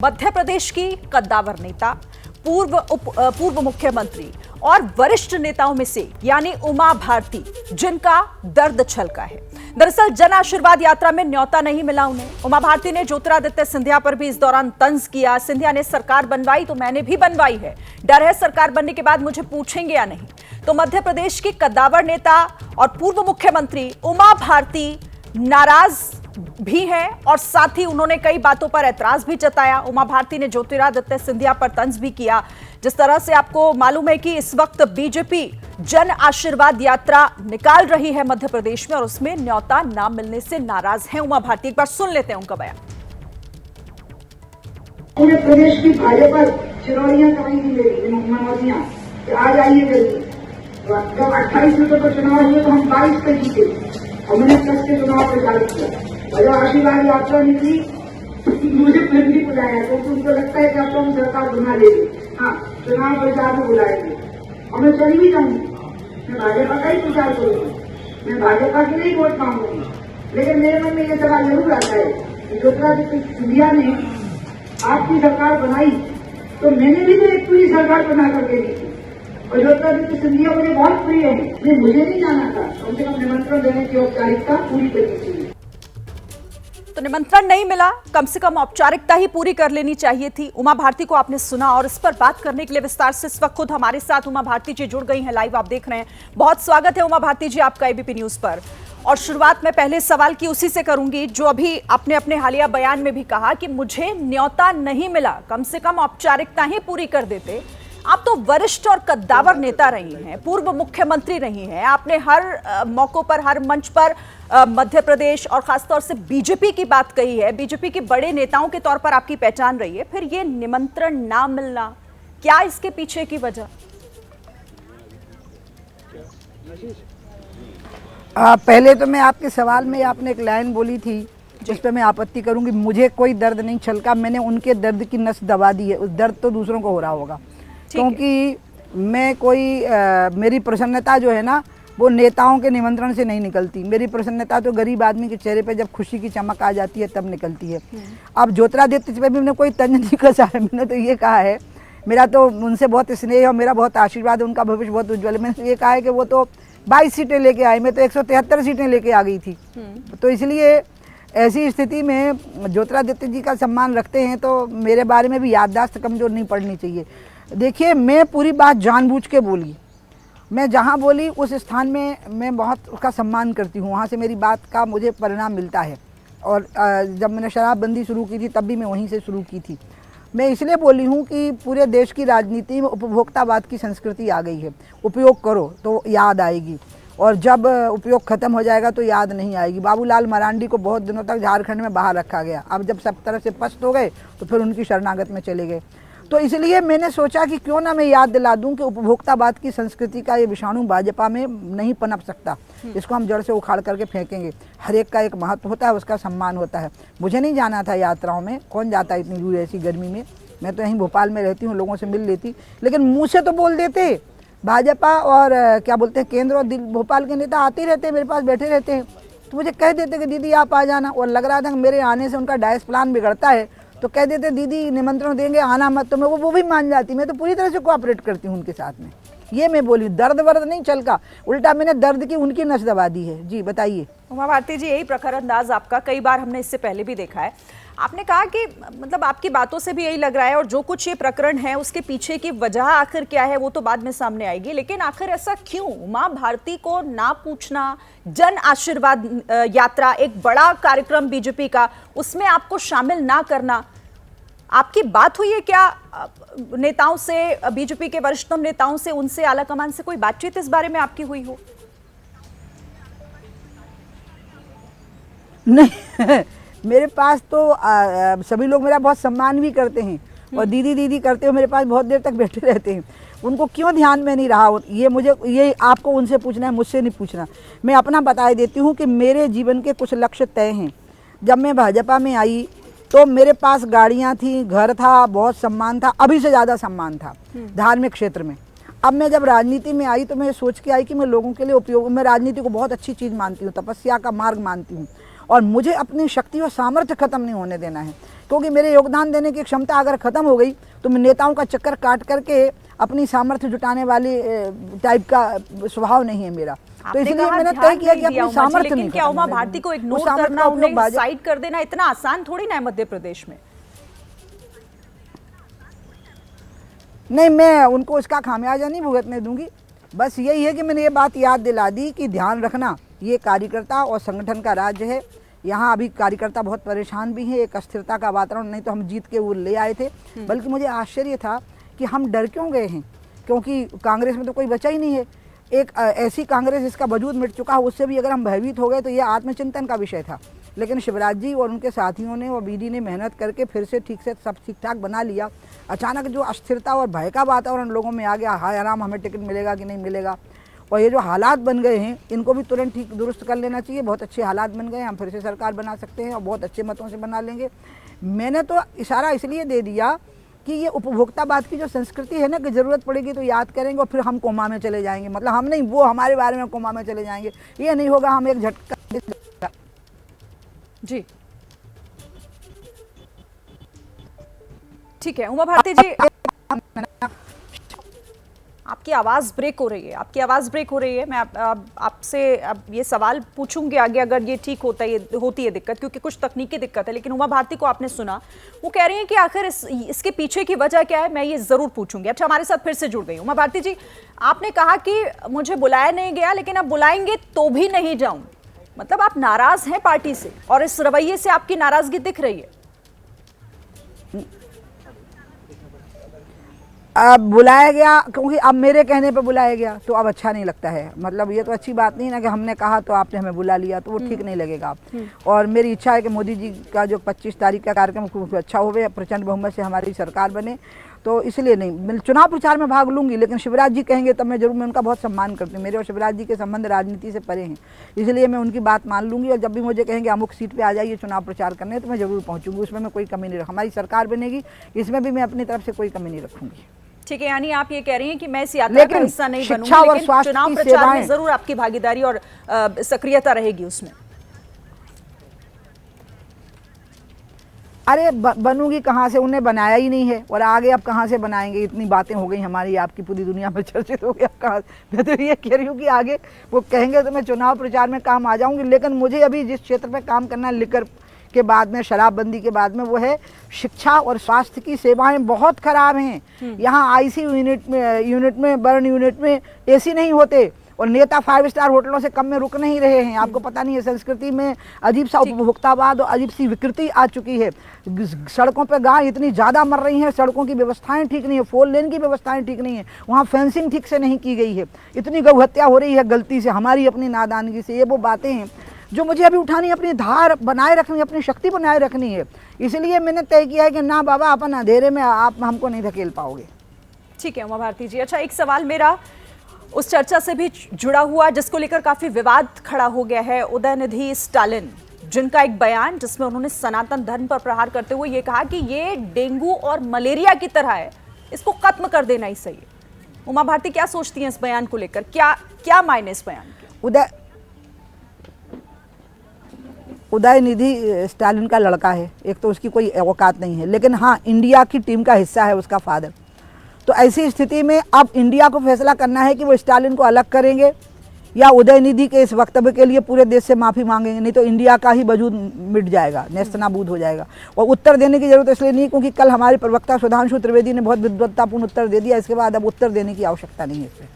मध्य प्रदेश की कद्दावर नेता, पूर्व मुख्यमंत्री और वरिष्ठ नेताओं में से यानी उमा भारती, जिनका दर्द छलका है। दरअसल जन आशीर्वाद यात्रा में न्योता नहीं मिला उन्हें। उमा भारती ने ज्योतिरादित्य सिंधिया पर भी इस दौरान तंज किया। सिंधिया ने सरकार बनवाई तो मैंने भी बनवाई है, डर है सरकार बनने के बाद मुझे पूछेंगे या नहीं। तो मध्य प्रदेश की कद्दावर नेता और पूर्व मुख्यमंत्री उमा भारती नाराज भी है और साथ ही उन्होंने कई बातों पर ऐतराज भी जताया। उमा भारती ने ज्योतिरादित्य सिंधिया पर तंज भी किया। जिस तरह से आपको मालूम है कि इस वक्त बीजेपी जन आशीर्वाद यात्रा निकाल रही है मध्य प्रदेश में और उसमें न्योता ना मिलने से नाराज हैं उमा भारती। एक बार सुन लेते हैं उनका बयान। पूरे प्रदेश की भाजपा चिरौड़ियां कहीं नहीं मेरी मनोतियां आ जाइए जल्दी। जब 28 रुपए पर चुनाव हुए तो हम 22 पे जीते और मैंने कस के चुनाव प्रचारित किया। और जब आशीर्वाद यात्रा निकली मुझे फिर भी बुलाया क्योंकि उनको लगता है कि आपको हम सरकार बना लेंगे। हाँ, चुनाव प्रचार में बुलाएंगे और मैं चली भी जाऊंगी। मैं भाजपा का ही प्रचार करूंगी, मैं भाजपा के लिए वोट मांगूंगी। लेकिन मेरे मन में ये सवाल जरूर आता है कि ज्योतिरादित्य सिंधिया ने आपकी सरकार बनाई तो मैंने भी तो एक पूरी सरकार बना करके दी थी और ज्योतिरादित्य सिंधिया मुझे बहुत प्रिय है। मुझे नहीं जाना था, कम से कम निमंत्रण देने की औपचारिकता पूरी करनी चाहिए। तो निमंत्रण नहीं मिला, कम से कम औपचारिकता ही पूरी कर लेनी चाहिए थी। उमा भारती को आपने सुना और इस पर बात करने के लिए विस्तार से इस वक्त खुद हमारे साथ उमा भारती जी जुड़ गई हैं। लाइव आप देख रहे हैं। बहुत स्वागत है उमा भारती जी आपका एबीपी न्यूज पर। और शुरुआत में पहले सवाल की उसी से करूंगी जो अभी आपने अपने हालिया बयान में भी कहा कि मुझे न्योता नहीं मिला, कम से कम औपचारिकता ही पूरी कर देते। आप तो वरिष्ठ और कद्दावर नेता रही हैं, पूर्व मुख्यमंत्री रही हैं। आपने हर मौकों पर, हर मंच पर मध्य प्रदेश और खासतौर से बीजेपी की बात कही है। बीजेपी के बड़े नेताओं के तौर पर आपकी पहचान रही है। फिर ये निमंत्रण ना मिलना, क्या इसके पीछे की वजह? पहले तो मैं आपके सवाल में आपने एक लाइन बोली थी जिस पे मैं आपत्ति करूंगी। मुझे कोई दर्द नहीं छलका, मैंने उनके दर्द की नस दबा दी है। उस दर्द तो दूसरों को हो रहा होगा, क्योंकि मैं कोई मेरी प्रसन्नता जो है ना वो नेताओं के निमंत्रण से नहीं निकलती। मेरी प्रसन्नता तो गरीब आदमी के चेहरे पे जब खुशी की चमक आ जाती है तब निकलती है। अब ज्योतिरादित्य पे भी मैंने कोई तंज नहीं कसा है। मैंने तो ये कहा है, मेरा तो उनसे बहुत स्नेह और मेरा बहुत आशीर्वाद है, उनका भविष्य बहुत उज्ज्वल है। मैंने ये कहा है कि वो तो 22 सीटें लेके आए, मैं तो 173 सीटें लेके आ गई थी। तो इसलिए ऐसी स्थिति में ज्योतिरादित्य जी का सम्मान रखते हैं तो मेरे बारे में भी याददाश्त कमजोर नहीं पड़नी चाहिए। देखिए, मैं पूरी बात जानबूझ के बोली। मैं जहाँ बोली उस स्थान में मैं बहुत उसका सम्मान करती हूँ, वहाँ से मेरी बात का मुझे परिणाम मिलता है। और जब मैंने शराबबंदी शुरू की थी तब भी मैं वहीं से शुरू की थी। मैं इसलिए बोली हूँ कि पूरे देश की राजनीति में उपभोक्तावाद की संस्कृति आ गई है। उपयोग करो तो याद आएगी और जब उपयोग खत्म हो जाएगा तो याद नहीं आएगी। बाबूलाल मरांडी को बहुत दिनों तक झारखंड में बाहर रखा गया, अब जब सब तरफ से पस्त हो गए तो फिर उनकी शरणागत में चले गए। तो इसलिए मैंने सोचा कि क्यों ना मैं याद दिला दूं कि उपभोक्तावाद की संस्कृति का ये विषाणु भाजपा में नहीं पनप सकता। इसको हम जड़ से उखाड़ करके फेंकेंगे। हर एक का एक महत्व होता है, उसका सम्मान होता है। मुझे नहीं जाना था यात्राओं में, कौन जाता है इतनी दूर ऐसी गर्मी में। मैं तो यहीं भोपाल में रहती हूँ, लोगों से मिल लेती, लेकिन मुँह से तो बोल देते। भाजपा और क्या बोलते हैं केंद्र और भोपाल के नेता आते रहते हैं, मेरे पास बैठे रहते हैं, तो मुझे कह देते कि दीदी आप आ जाना। और लग रहा था कि मेरे आने से उनका डाइस प्लान बिगड़ता है, तो कह देते दीदी निमंत्रण देंगे आना मत, तो मैं वो भी मान जाती। मैं तो पूरी तरह से कोऑपरेट करती हूँ उनके साथ में। ये मैं बोली, दर्द वर्द नहीं छलका, उल्टा मैंने दर्द की उनकी नस दबा दी है। जी बताइए। उमा भारती जी, यही प्रखर अंदाज आपका कई बार हमने इससे पहले भी देखा है। आपने कहा कि मतलब आपकी बातों से भी यही लग रहा है और जो कुछ ये प्रकरण है उसके पीछे की वजह आखिर क्या है वो तो बाद में सामने आएगी, लेकिन आखिर ऐसा क्यों? उमा भारती को ना पूछना, जन आशीर्वाद यात्रा एक बड़ा कार्यक्रम बीजेपी का, उसमें आपको शामिल ना करना, आपकी बात हुई है क्या नेताओं से, बीजेपी के वरिष्ठतम नेताओं से, उनसे, आलाकमान से कोई बातचीत इस बारे में आपकी हुई हो? नहीं मेरे पास तो सभी लोग मेरा बहुत सम्मान भी करते हैं और दीदी दीदी करते हुए मेरे पास बहुत देर तक बैठे रहते हैं। उनको क्यों ध्यान में नहीं रहा, ये आपको उनसे पूछना है, मुझसे नहीं पूछना। मैं अपना बता देती हूँ कि मेरे जीवन के कुछ लक्ष्य तय हैं। जब मैं भाजपा में आई तो मेरे पास गाड़ियाँ थी, घर था, बहुत सम्मान था, अभी से ज़्यादा सम्मान था धार्मिक क्षेत्र में। अब मैं जब राजनीति में आई तो मैं सोच के आई कि मैं लोगों के लिए उपयोग, मैं राजनीति को बहुत अच्छी चीज़ मानती हूँ, तपस्या का मार्ग मानती हूँ और मुझे अपनी शक्ति और सामर्थ्य खत्म नहीं होने देना है, क्योंकि मेरे योगदान देने की क्षमता अगर खत्म हो गई तो मैं नेताओं का चक्कर काट करके अपनी सामर्थ्य जुटाने वाली टाइप का स्वभाव नहीं है मेरा। तो इसलिए मैंने तय किया कि अपनी सामर्थ्य नहीं। क्या उमा भारती को इग्नोर करना, उन्हें साइड कर देना इतना आसान थोड़ी ना है मध्य प्रदेश में? नहीं, मैं उनको इसका खामियाजा नहीं भुगतने दूंगी। बस यही है कि मैंने ये बात याद दिला दी कि ध्यान रखना, ये कार्यकर्ता और संगठन का राज्य है। यहाँ अभी कार्यकर्ता बहुत परेशान भी हैं, एक अस्थिरता का वातावरण, नहीं तो हम जीत के वो ले आए थे। बल्कि मुझे आश्चर्य था कि हम डर क्यों गए हैं, क्योंकि कांग्रेस में तो कोई बचा ही नहीं है। एक ऐसी कांग्रेस जिसका वजूद मिट चुका है, उससे भी अगर हम भयभीत हो गए तो ये आत्मचिंतन का विषय था। लेकिन शिवराज जी और उनके साथियों ने और बीडी ने मेहनत करके फिर से ठीक से सब ठीक ठाक बना लिया। अचानक जो अस्थिरता और भय का वातावरण लोगों में आ गया, हाय आराम हमें टिकट मिलेगा कि नहीं मिलेगा, और ये जो हालात बन गए हैं इनको भी तुरंत ठीक दुरुस्त कर लेना चाहिए। बहुत अच्छे हालात बन गए, हम फिर से सरकार बना सकते हैं और बहुत अच्छे मतों से बना लेंगे। मैंने तो इशारा इसलिए दे दिया कि ये उपभोक्तावाद की जो संस्कृति है ना, कि ज़रूरत पड़ेगी तो याद करेंगे और फिर हम कोमा में चले जाएंगे। मतलब हम नहीं, वो हमारे बारे में कोमा में चले जाएंगे, ये नहीं होगा। हम एक झटका जी ठीक है। उमा भारती जी, आपकी आवाज ब्रेक हो रही है, आपकी आवाज ब्रेक हो रही है। मैं आपसे अब ये सवाल पूछूंगी आगे अगर ये ठीक होती है दिक्कत, क्योंकि कुछ तकनीकी दिक्कत है। लेकिन उमा भारती को आपने सुना, वो कह रही हैं कि आखिर इसके पीछे की वजह क्या है, मैं ये जरूर पूछूंगी। अच्छा, हमारे साथ फिर से जुड़ गई उमा भारती जी। आपने कहा कि मुझे बुलाया नहीं गया, लेकिन अब बुलाएंगे तो भी नहीं जाऊं, मतलब आप नाराज हैं पार्टी से और इस रवैये से आपकी नाराजगी दिख रही है। अब बुलाया गया, क्योंकि अब मेरे कहने पे बुलाया गया तो अब अच्छा नहीं लगता है। मतलब ये तो अच्छी बात नहीं ना कि हमने कहा तो आपने हमें बुला लिया, तो वो ठीक नहीं लगेगा। और मेरी इच्छा है कि मोदी जी का जो 25 तारीख का कार्यक्रम खूब अच्छा होवे, प्रचंड बहुमत से हमारी सरकार बने। तो इसलिए नहीं, मैं चुनाव प्रचार में भाग लूंगी, लेकिन शिवराज जी कहेंगे तब मैं जरूर, मैं उनका बहुत सम्मान करती हूँ। मेरे और शिवराज जी के संबंध राजनीति से परे हैं, इसलिए मैं उनकी बात मान लूंगी। और जब भी मुझे कहेंगे अमुक सीट पे आ जाइए चुनाव प्रचार करने, तो मैं जरूर पहुंचूंगी। उसमें मैं कोई कमी नहीं रख, हमारी सरकार बनेगी, इसमें भी मैं अपनी तरफ से कोई कमी नहीं रखूंगी। ठीक है, यानी आप ये कह रही हैं कि मैं इस यात्रा का हिस्सा नहीं बनूंगी, लेकिन चुनाव प्रचार में जरूर आपकी भागीदारी और सक्रियता रहेगी उसमें। अरे बनूंगी कहाँ से, उन्हें बनाया ही नहीं है, और आगे अब कहाँ से बनाएंगे। इतनी बातें हो गई हमारी आपकी, पूरी दुनिया में चर्चित हो गया। कहाँ, मैं तो ये कह रही हूँ कि आगे वो कहेंगे तो मैं चुनाव प्रचार में काम आ जाऊंगी। लेकिन मुझे अभी जिस क्षेत्र पे काम करना है, लिकर के बाद में, शराबबंदी के बाद में, वो है शिक्षा और स्वास्थ्य की सेवाएं बहुत खराब हैं। यहाँ आईसीयू यूनिट में बर्न यूनिट में एसी नहीं होते, और नेता 5 स्टार होटलों से कम में रुक नहीं रहे हैं। आपको पता नहीं है, संस्कृति में अजीब सा उपभोक्तावाद और अजीब सी विकृति आ चुकी है। सड़कों पे गाय इतनी ज़्यादा मर रही हैं, सड़कों की व्यवस्थाएं ठीक नहीं है, 4 लेन की व्यवस्थाएं ठीक नहीं है, वहाँ फेंसिंग ठीक से नहीं की गई है, इतनी गौ हत्या हो रही है गलती से, हमारी अपनी नादानगी से। ये वो बातें हैं जो मुझे अभी उठानी, अपनी धार बनाए रखनी, अपनी शक्ति बनाए रखनी है। इसलिए मैंने तय किया है कि ना बाबा, अपन अंधेरे में आप हमको नहीं धकेल पाओगे। ठीक है उमा भारती जी। अच्छा, एक सवाल मेरा उस चर्चा से भी जुड़ा हुआ जिसको लेकर काफी विवाद खड़ा हो गया है। उदयनिधि स्टालिन, जिनका एक बयान जिसमें उन्होंने सनातन धर्म पर प्रहार करते हुए ये कहा कि ये डेंगू और मलेरिया की तरह है, इसको खत्म कर देना ही सही है। उमा भारती क्या सोचती हैं इस बयान को लेकर, क्या मायने इस बयान के? उदयनिधि स्टालिन का लड़का है, एक तो उसकी कोई औकात नहीं है, लेकिन हाँ इंडिया की टीम का हिस्सा है उसका फादर। तो ऐसी स्थिति में अब इंडिया को फैसला करना है कि वो स्टालिन को अलग करेंगे या उदयनिधि के इस वक्तव्य के लिए पूरे देश से माफ़ी मांगेंगे। नहीं तो इंडिया का ही वजूद मिट जाएगा, नेस्तनाबूद हो जाएगा। और उत्तर देने की जरूरत इसलिए नहीं क्योंकि कल हमारे प्रवक्ता सुधांशु त्रिवेदी ने बहुत विद्वत्तापूर्ण उत्तर दे दिया, इसके बाद अब उत्तर देने की आवश्यकता नहीं है इसमें।